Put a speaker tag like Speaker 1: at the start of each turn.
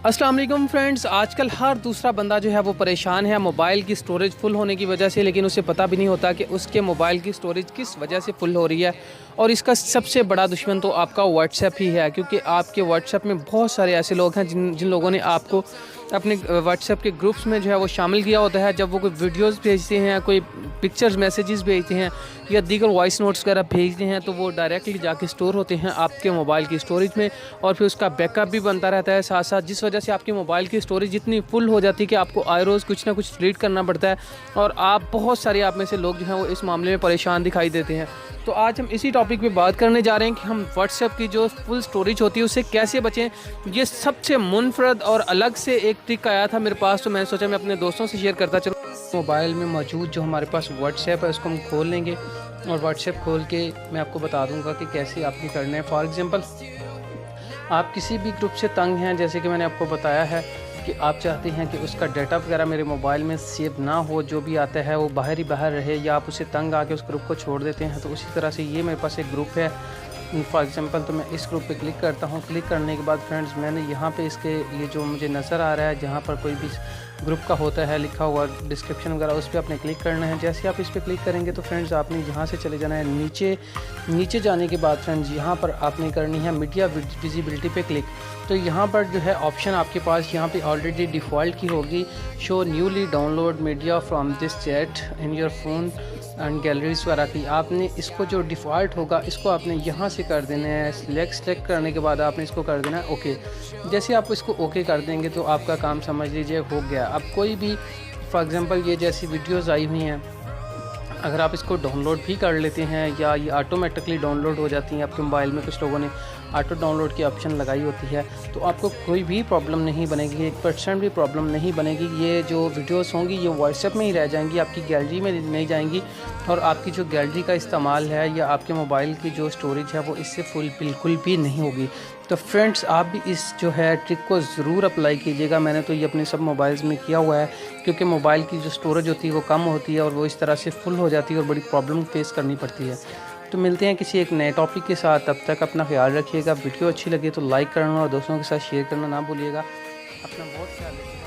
Speaker 1: अस्सलाम वालेकुम फ्रेंड्स। आजकल हर दूसरा बंदा जो है वो परेशान है मोबाइल की स्टोरेज फुल होने की वजह से, लेकिन उसे पता भी नहीं होता कि उसके मोबाइल की स्टोरेज किस वजह से फुल हो रही है। और इसका सबसे बड़ा दुश्मन तो आपका व्हाट्सएप ही है, क्योंकि आपके व्हाट्सएप में बहुत सारे ऐसे लोग हैं जिन लोगों ने आपको अपने व्हाट्सएप के ग्रुप्स में जो है वो शामिल किया होता है। जब वो कोई वीडियोस भेजते हैं, कोई पिक्चर्स मैसेजेस भेजते हैं या दीगर वॉइस नोट्स वगैरह भेजते हैं, तो वो डायरेक्टली जाके स्टोर होते हैं आपके मोबाइल की स्टोरेज में, और फिर उसका बैकअप भी बनता रहता है साथ साथ, जिस वजह से आपके मोबाइल की स्टोरेज इतनी फुल हो जाती है कि आपको आए रोज़ कुछ ना कुछ डिलीट करना पड़ता है। और आप बहुत सारे आप में से लोग जो हैं वो इस मामले में परेशान दिखाई देते हैं। तो आज हम इसी टॉपिक पे बात करने जा रहे हैं कि हम व्हाट्सएप की जो फुल स्टोरेज होती है उससे कैसे बचें। ये सबसे मुनफरद और अलग से एक ट्रिक आया था मेरे पास, तो मैंने सोचा मैं अपने दोस्तों से शेयर करता चलूँ। मोबाइल में मौजूद जो हमारे पास व्हाट्सएप है उसको हम खोल लेंगे, और व्हाट्सएप खोल के मैं आपको बता दूंगा कि कैसे आपने करना है। फॉर एग्ज़ाम्पल, आप किसी भी ग्रुप से तंग हैं, जैसे कि मैंने आपको बताया है कि आप चाहते हैं कि उसका डाटा वगैरह मेरे मोबाइल में सेव ना हो, जो भी आता है वो बाहर ही बाहर रहे, या आप उसे तंग आके उस ग्रुप को छोड़ देते हैं। तो उसी तरह से ये मेरे पास एक ग्रुप है फॉर एग्ज़ाम्पल, तो मैं इस ग्रुप पे क्लिक करता हूँ। क्लिक करने के बाद फ्रेंड्स, मैंने यहाँ पे इसके ये जो मुझे नज़र आ रहा है जहाँ पर कोई भी ग्रुप का होता है लिखा हुआ डिस्क्रिप्शन वगैरह, उस पर आपने क्लिक करना है। जैसे आप इस पर क्लिक करेंगे तो फ्रेंड्स आपने यहाँ से चले जाना है नीचे। नीचे जाने के बाद फ्रेंड्स यहाँ पर आपने करनी है मीडिया विजिबिलिटी पे क्लिक। तो यहाँ पर जो है ऑप्शन आपके पास यहाँ पे ऑलरेडी डिफ़ॉल्ट की होगी, show newly download media from this chat in your phone and galleries वगैरह की। आपने इसको जो डिफ़ॉल्ट होगा इसको आपने यहाँ से कर देना है। सेलेक्ट करने के बाद आपने इसको कर देना है ओके। जैसे आप इसको ओके कर देंगे तो आपका काम समझ लीजिए हो गया। अब कोई भी फॉर एग्ज़ाम्पल ये जैसी वीडियोज़ आई हुई हैं, अगर आप इसको डाउनलोड भी कर लेते हैं या ये ऑटोमेटिकली डाउनलोड हो जाती हैं आपके मोबाइल में, कुछ लोगों ने ऑटो डाउनलोड की ऑप्शन लगाई होती है, तो आपको कोई भी प्रॉब्लम नहीं बनेगी, 1% भी प्रॉब्लम नहीं बनेगी। ये जो वीडियोस होंगी ये व्हाट्सएप में ही रह जाएंगी, आपकी गैलरी में नहीं जाएंगी, और आपकी जो गैलरी का इस्तेमाल है या आपके मोबाइल की जो स्टोरेज है वो इससे फुल बिल्कुल भी नहीं होगी। तो फ्रेंड्स, आप भी इस जो है ट्रिक को ज़रूर अप्लाई कीजिएगा। मैंने तो ये अपने सब मोबाइल्स में किया हुआ है, क्योंकि मोबाइल की जो स्टोरेज होती है वो कम होती है और वो इस तरह से फुल हो जाती है और बड़ी प्रॉब्लम फेस करनी पड़ती है। तो मिलते हैं किसी एक नए टॉपिक के साथ, तब तक अपना ख्याल रखिएगा। वीडियो अच्छी लगे तो लाइक करना और दोस्तों के साथ शेयर करना ना भूलिएगा। अपना बहुत ख्याल रखिएगा।